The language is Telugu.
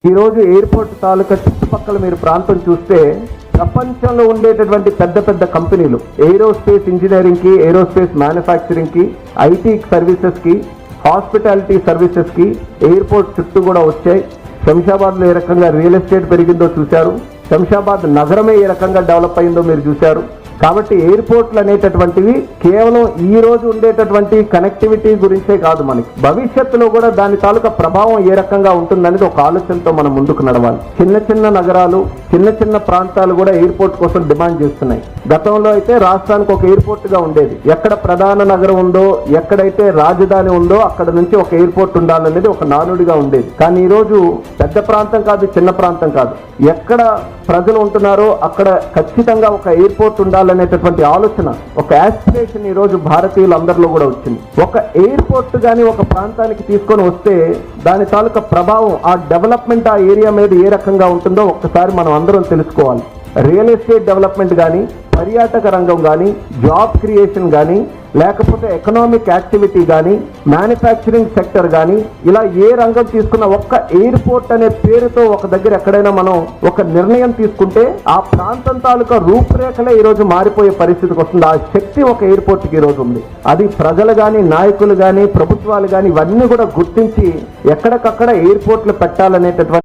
ఈరోజు ఎయిర్పోర్ట్ తాలూకా చుట్టుపక్కల మీరు ప్రాంతం చూస్తే ప్రపంచంలో ఉండేటటువంటి పెద్ద పెద్ద కంపెనీలు ఏరోస్పేస్ ఇంజనీరింగ్కి, ఏరోస్పేస్ మ్యానుఫ్యాక్చరింగ్కి, ఐటీ సర్వీసెస్కి, హాస్పిటాలిటీ సర్వీసెస్కి ఎయిర్పోర్ట్ చుట్టూ కూడా వచ్చాయి. శంషాబాద్లో ఏ రకంగా రియల్ ఎస్టేట్ పెరిగిందో చూశారు. శంషాబాద్ నగరమే ఏ రకంగా డెవలప్ అయిందో మీరు చూశారు. కాబట్టి ఎయిర్పోర్ట్లు అనేటటువంటివి కేవలం ఈ రోజు ఉండేటటువంటి కనెక్టివిటీ గురించే కాదు, మనకి భవిష్యత్తులో కూడా దాని తాలూకా ప్రభావం ఏ రకంగా ఉంటుందనేది ఒక ఆలోచనతో మనం ముందుకు నడవాలి. చిన్న చిన్న నగరాలు, చిన్న చిన్న ప్రాంతాలు కూడా ఎయిర్పోర్ట్ కోసం డిమాండ్ చేస్తున్నాయి. గతంలో అయితే రాష్ట్రానికి ఒక ఎయిర్పోర్ట్ గా ఉండేది. ఎక్కడ ప్రధాన నగరం ఉందో, ఎక్కడైతే రాజధాని ఉందో అక్కడ నుంచి ఒక ఎయిర్పోర్ట్ ఉండాలనేది ఒక నానుడిగా ఉండేది. కానీ ఈ రోజు పెద్ద ప్రాంతం కాదు, చిన్న ప్రాంతం కాదు, ఎక్కడ ప్రజలు ఉంటున్నారో అక్కడ ఖచ్చితంగా ఒక ఎయిర్పోర్ట్ ఉండాలనేటటువంటి ఆలోచన, ఒక యాస్పిరేషన్ ఈ రోజు భారతీయులందరిలో కూడా వచ్చింది. ఒక ఎయిర్పోర్ట్ కానీ ఒక ప్రాంతానికి తీసుకొని వస్తే దాని తాలూకా ప్రభావం, ఆ డెవలప్మెంట్ ఆ ఏరియా మీద ఏ రకంగా ఉంటుందో ఒక్కసారి మనం అందరం తెలుసుకోవాలి. రియల్ ఎస్టేట్ డెవలప్మెంట్ కానీ, పర్యాటక రంగం కానీ, జాబ్ క్రియేషన్ కానీ, లేకపోతే ఎకనామిక్ యాక్టివిటీ కానీ, మ్యానుఫ్యాక్చరింగ్ సెక్టర్ కానీ, ఇలా ఏ రంగం తీసుకున్న ఒక్క ఎయిర్పోర్ట్ అనే పేరుతో ఒక దగ్గర ఎక్కడైనా మనం ఒక నిర్ణయం తీసుకుంటే ఆ ప్రాంతం తాలూకా రూపురేఖలే ఈరోజు మారిపోయే పరిస్థితికి వస్తుంది. ఆ శక్తి ఒక ఎయిర్పోర్ట్కి ఈరోజు ఉంది. అది ప్రజలు కానీ, నాయకులు కానీ, ప్రభుత్వాలు కానీ ఇవన్నీ కూడా గుర్తించి ఎక్కడికక్కడ ఎయిర్పోర్ట్లు పెట్టాలనేటటువంటి